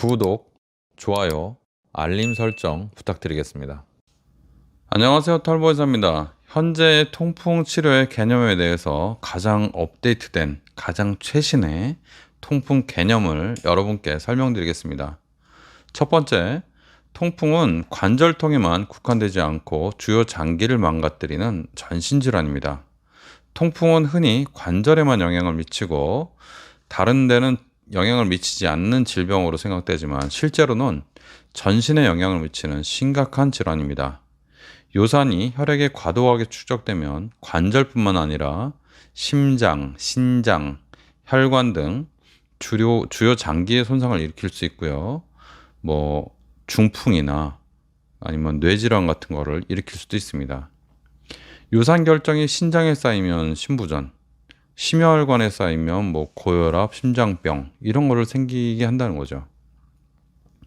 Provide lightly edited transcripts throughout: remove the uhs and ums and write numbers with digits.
구독, 좋아요, 알림 설정 부탁드리겠습니다. 안녕하세요, 털보이사입니다. 현재 통풍 치료의 개념에 대해서 가장 업데이트된, 가장 최신의 통풍 개념을 여러분께 설명드리겠습니다. 첫 번째, 통풍은 관절통에만 국한되지 않고 주요 장기를 망가뜨리는 전신질환입니다. 통풍은 흔히 관절에만 영향을 미치고 다른 데는 영향을 미치지 않는 질병으로 생각되지만 실제로는 전신에 영향을 미치는 심각한 질환입니다. 요산이 혈액에 과도하게 축적되면 관절뿐만 아니라 심장, 신장, 혈관 등 주요 장기의 손상을 일으킬 수 있고요. 중풍이나 아니면 뇌질환 같은 거를 일으킬 수도 있습니다. 요산 결정이 신장에 쌓이면 심부전, 심혈관에 쌓이면 고혈압, 심장병 이런 거를 생기게 한다는 거죠.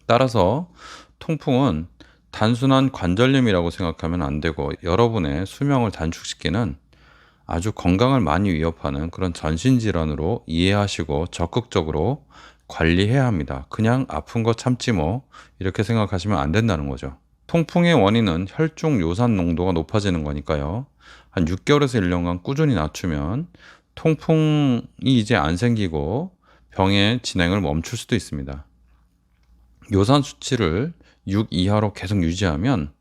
따라서 통풍은 단순한 관절염이라고 생각하면 안 되고 여러분의 수명을 단축시키는 아주 건강을 많이 위협하는 그런 전신질환으로 이해하시고 적극적으로 관리해야 합니다. 그냥 아픈 거 참지 이렇게 생각하시면 안 된다는 거죠. 통풍의 원인은 혈중 요산 농도가 높아지는 거니까요. 한 6개월에서 1년간 꾸준히 낮추면 통풍이 이제 안 생기고 병의 진행을 멈출 수도 있습니다. 요산 수치를 6 이하로 계속 유지하면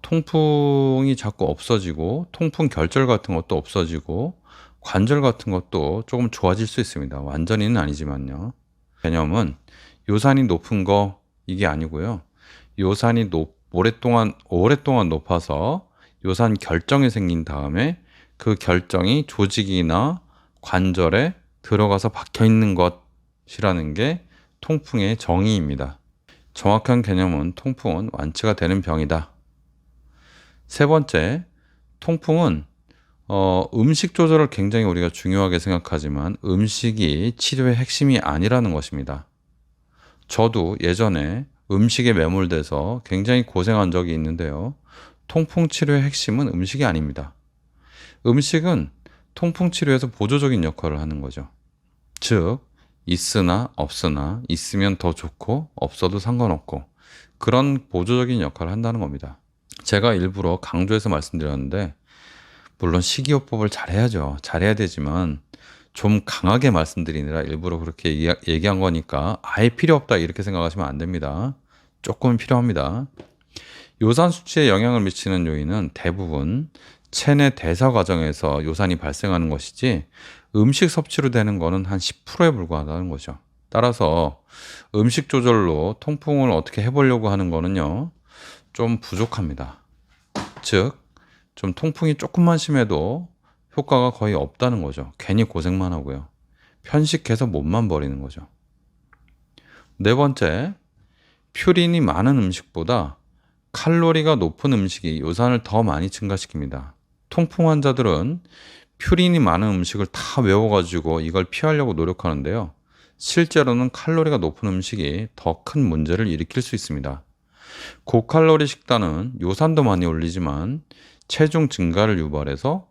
통풍이 자꾸 없어지고 통풍 결절 같은 것도 없어지고 관절 같은 것도 조금 좋아질 수 있습니다. 완전히는 아니지만요. 개념은 요산이 높은 거 이게 아니고요. 요산이 오랫동안 높아서 요산 결정이 생긴 다음에 그 결정이 조직이나 관절에 들어가서 박혀 있는 것이라는 게 통풍의 정의입니다. 정확한 개념은 통풍은 완치가 되는 병이다. 세 번째, 통풍은 음식 조절을 굉장히 우리가 중요하게 생각하지만 음식이 치료의 핵심이 아니라는 것입니다. 저도 예전에 음식에 매몰돼서 굉장히 고생한 적이 있는데요. 통풍 치료의 핵심은 음식이 아닙니다. 음식은 통풍 치료에서 보조적인 역할을 하는 거죠. 즉, 있으나 없으나 있으면 더 좋고 없어도 상관없고 그런 보조적인 역할을 한다는 겁니다. 제가 일부러 강조해서 말씀드렸는데 물론 식이요법을 잘해야 되지만 좀 강하게 말씀드리느라 일부러 그렇게 얘기한 거니까 아예 필요 없다 이렇게 생각하시면 안 됩니다. 조금 필요합니다. 요산 수치에 영향을 미치는 요인은 대부분 체내 대사 과정에서 요산이 발생하는 것이지 음식 섭취로 되는 거는 한 10%에 불과하다는 거죠. 따라서 음식 조절로 통풍을 어떻게 해보려고 하는 거는요, 좀 부족합니다. 즉, 좀 통풍이 조금만 심해도 효과가 거의 없다는 거죠. 괜히 고생만 하고요. 편식해서 몸만 버리는 거죠. 네 번째, 퓨린이 많은 음식보다 칼로리가 높은 음식이 요산을 더 많이 증가시킵니다. 통풍 환자들은 퓨린이 많은 음식을 다 외워가지고 이걸 피하려고 노력하는데요. 실제로는 칼로리가 높은 음식이 더 큰 문제를 일으킬 수 있습니다. 고칼로리 식단은 요산도 많이 올리지만 체중 증가를 유발해서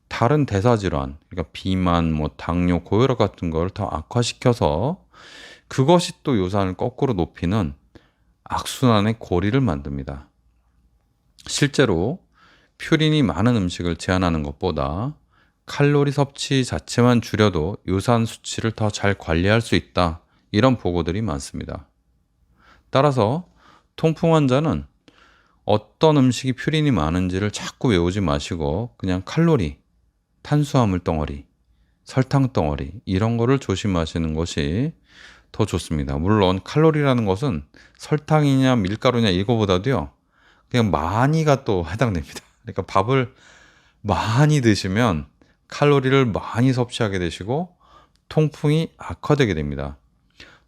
다른 대사질환, 그러니까 비만, 당뇨, 고혈압 같은 걸 더 악화시켜서 그것이 또 요산을 거꾸로 높이는 악순환의 고리를 만듭니다. 실제로 퓨린이 많은 음식을 제한하는 것보다 칼로리 섭취 자체만 줄여도 요산 수치를 더 잘 관리할 수 있다. 이런 보고들이 많습니다. 따라서 통풍 환자는 어떤 음식이 퓨린이 많은지를 자꾸 외우지 마시고 그냥 칼로리, 탄수화물 덩어리, 설탕 덩어리 이런 거를 조심하시는 것이 더 좋습니다. 물론 칼로리라는 것은 설탕이냐 밀가루냐 이거보다도요. 그냥 많이가 또 해당됩니다. 그러니까 밥을 많이 드시면 칼로리를 많이 섭취하게 되시고 통풍이 악화되게 됩니다.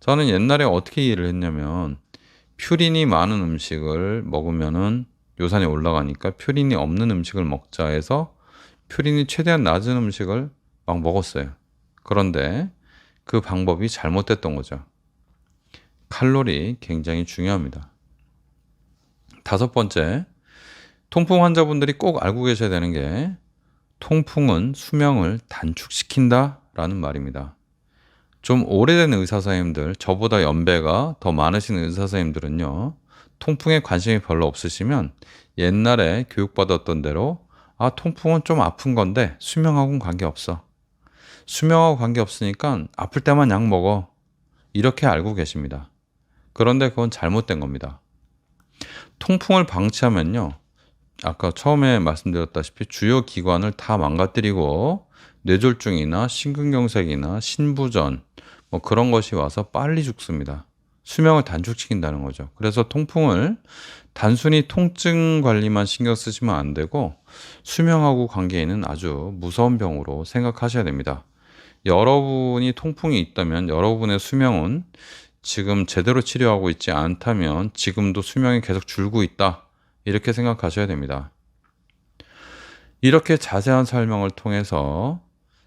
저는 옛날에 어떻게 이해를 했냐면 퓨린이 많은 음식을 먹으면은 요산이 올라가니까 퓨린이 없는 음식을 먹자 해서 퓨린이 최대한 낮은 음식을 막 먹었어요. 그런데 그 방법이 잘못됐던 거죠. 칼로리 굉장히 중요합니다. 다섯 번째, 통풍 환자분들이 꼭 알고 계셔야 되는 게 통풍은 수명을 단축시킨다라는 말입니다. 좀 오래된 의사 선생님들, 저보다 연배가 더 많으신 의사 선생님들은요, 통풍에 관심이 별로 없으시면 옛날에 교육받았던 대로 아, 통풍은 좀 아픈 건데 수명하고는 관계없어. 수명하고 관계없으니까 아플 때만 약 먹어. 이렇게 알고 계십니다. 그런데 그건 잘못된 겁니다. 통풍을 방치하면요, 아까 처음에 말씀드렸다시피 주요 기관을 다 망가뜨리고 뇌졸중이나 심근경색이나 신부전 뭐 그런 것이 와서 빨리 죽습니다. 수명을 단축시킨다는 거죠. 그래서 통풍을 단순히 통증 관리만 신경 쓰시면 안 되고 수명하고 관계 있는 아주 무서운 병으로 생각하셔야 됩니다. 여러분이 통풍이 있다면 여러분의 수명은 지금 제대로 치료하고 있지 않다면 지금도 수명이 계속 줄고 있다. 이렇게 생각하셔야 됩니다. 이렇게 자세한 설명을 통해서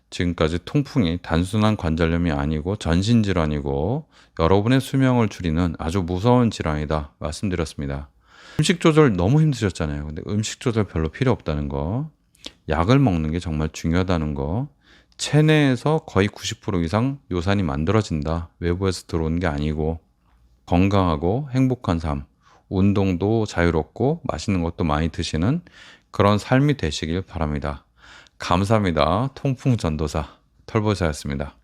지금까지 통풍이 단순한 관절염이 아니고 전신질환이고 여러분의 수명을 줄이는 아주 무서운 질환이다 말씀드렸습니다. 음식 조절 너무 힘드셨잖아요. 근데 음식 조절 별로 필요 없다는 거, 약을 먹는 게 정말 중요하다는 거, 체내에서 거의 90% 이상 요산이 만들어진다. 외부에서 들어오는 게 아니고 건강하고 행복한 삶, 운동도 자유롭고 맛있는 것도 많이 드시는 그런 삶이 되시길 바랍니다. 감사합니다. 통풍전도사 털보사였습니다.